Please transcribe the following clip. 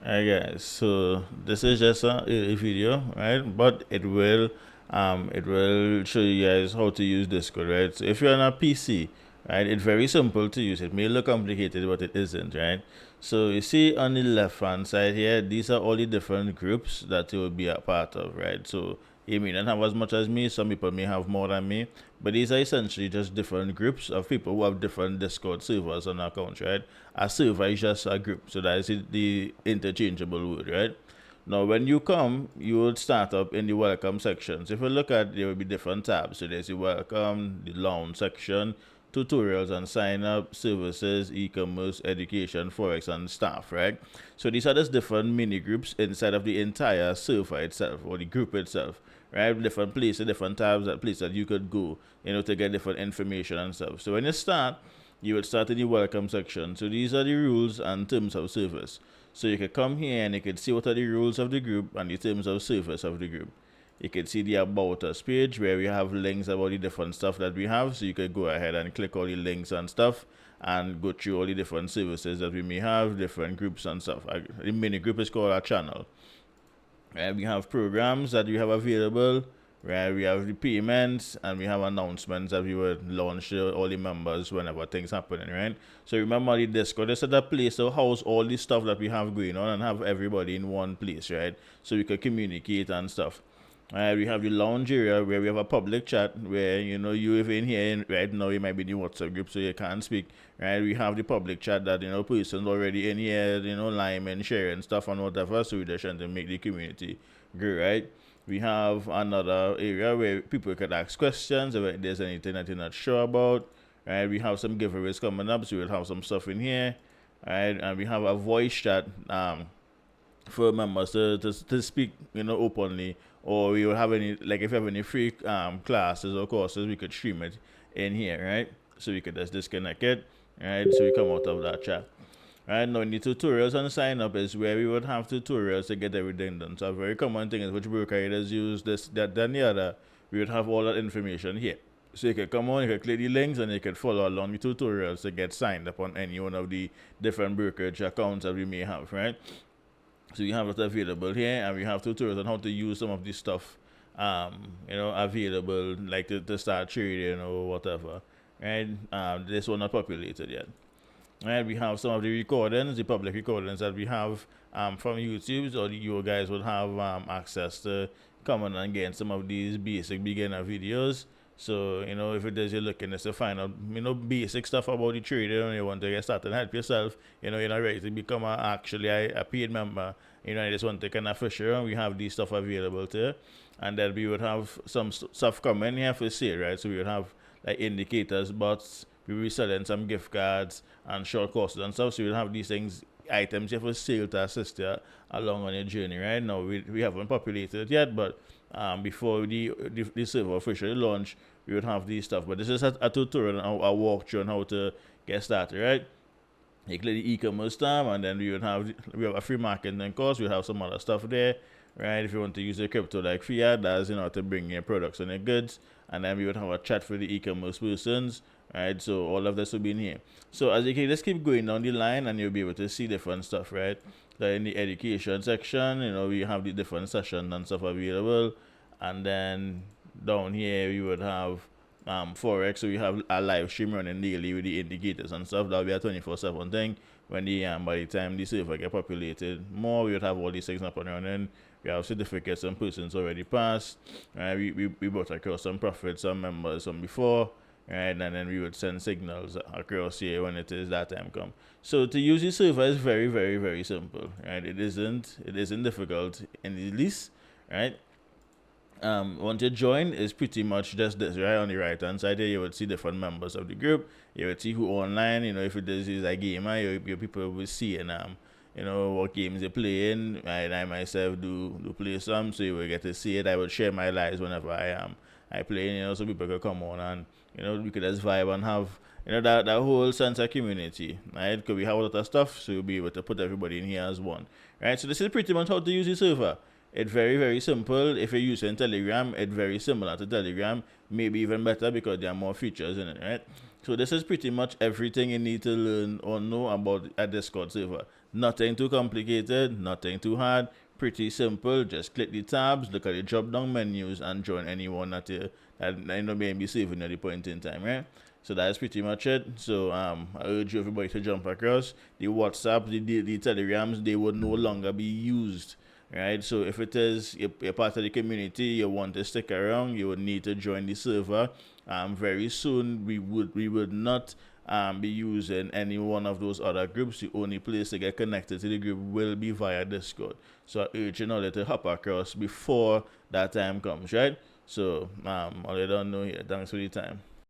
Hi guys, so this is just a video, right? But it will show you guys how to use Discord, right? So if you're on a PC, right, it's very simple to use. It may look complicated, but it isn't, right? So you see on the left hand side here, these are all the different groups that you will be a part of, right? So you may not have as much as me. Some people may have more than me, but these are essentially just different groups of people who have different Discord servers on accounts, right? A server is just a group, so that is the interchangeable word, right? Now, when you come, you would start up in the welcome section. So if you look at, there will be different tabs. So there's the welcome, the lounge section, tutorials and sign up, services, e-commerce, education, forex, and staff, right? So these are just different mini groups inside of the entire server itself or the group itself, right? Different places, different tabs, that place that you could go, to get different information and stuff. So when you start, you would start in the welcome section. So these are the rules and terms of service. So you could come here and you could see what are the rules of the group and the terms of service of the group. You can see the About Us page where we have links about the different stuff that we have. So you could go ahead and click all the links and stuff and go through all the different services that we may have, different groups and stuff. The mini group is called our channel. Right? We have programs that we have available. Right? We have the payments and we have announcements that we would launch to all the members whenever things happening, right? So remember the Discord, this is the place to house all the stuff that we have going on and have everybody in one place, right? So we could communicate and stuff. We have the lounge area where we have a public chat where you even here right now you might be in the WhatsApp group so you can't speak. Right, we have the public chat that persons already in here, lime and sharing stuff and whatever. So we're just trying to make the community grow, right? We have another area where people can ask questions if there's anything that you're not sure about. Right, we have some giveaways coming up, so we'll have some stuff in here. Right, and we have a voice chat for members to speak, openly, or we will have any, like if you have any free classes or courses, we could stream it in here, right? So we could just disconnect it, right? So we come out of that chat. Right now, in the tutorials and sign up is where we would have tutorials to get everything done. So a very common thing is which broker traders use this, that, then the other. We would have all that information here. So you could come on, you could click the links, and you could follow along the tutorials to get signed up on any one of the different brokerage accounts that we may have, right? So we have it available here, and we have tutorials on how to use some of this stuff, available, like to start trading or whatever. Right? This one not populated yet. Right? We have some of the recordings, the public recordings that we have from YouTube, so you guys will have access to coming and getting some of these basic beginner videos. So, if it is you're looking just to find out, basic stuff about the trading and you want to get started and help yourself, you're not ready to become actually a paid member, I just want to kind of for sure, we have these stuff available to, and then we would have some stuff coming here for sale, right? So we would have like indicators, bots, we will be selling some gift cards and short courses and stuff, so we'll have these things, items here for sale to assist you along on your journey, right? Now, we haven't populated it yet, but before the server officially launch, we would have these stuff. But this is a tutorial, a walkthrough on how to get started, right? You click the e-commerce tab, and then we have a free marketing course. We have some other stuff there, right? If you want to use the crypto like fiat, that's to bring your products and your goods. And then we would have a chat for the e-commerce persons, right? So all of this will be in here. So as you can just keep going down the line, and you'll be able to see different stuff, right? So in the education section, we have the different sessions and stuff available, and then down here we would have forex. So we have a live stream running daily with the indicators and stuff. That'll be a 24/7 thing. When by the time the server get populated more, we would have all these things up and running. We have certificates and persons already passed. Right? We brought across some profits, some members from before. Right? And then we would send signals across here when it is that time come. So to use the server is very, very, very simple. Right? It isn't difficult in the least. Right? Once you join, is pretty much just this, right? On the right hand side here, you would see different members of the group. You would see who online, if it is a gamer, your people will see and what games they're playing. Right? I myself do play some, so you will get to see it. I will share my lives whenever I play, so people could come on and we could just vibe and have that whole sense of community, right? Because we have a lot of stuff, so you'll be able to put everybody in here as one, right? So this is pretty much how to use the server. It's very, very simple. If you're using Telegram, it's very similar to Telegram, maybe even better because there are more features in it, right? So this is pretty much everything you need to learn or know about a Discord server. Nothing too complicated, nothing too hard, pretty simple. Just click the tabs, look at the drop down menus, and join anyone that may be saving at the point in time, right? So that's pretty much it. So I urge everybody to jump across. The WhatsApp, the Telegrams, they would no longer be used, right? So if it is you're part of the community, you want to stick around, you would need to join the server. Very soon we would not be using any one of those other groups. The only place to get connected to the group will be via Discord. So I urge you in order to hop across before that time comes, right? So I'll let you know here. Thanks for the time.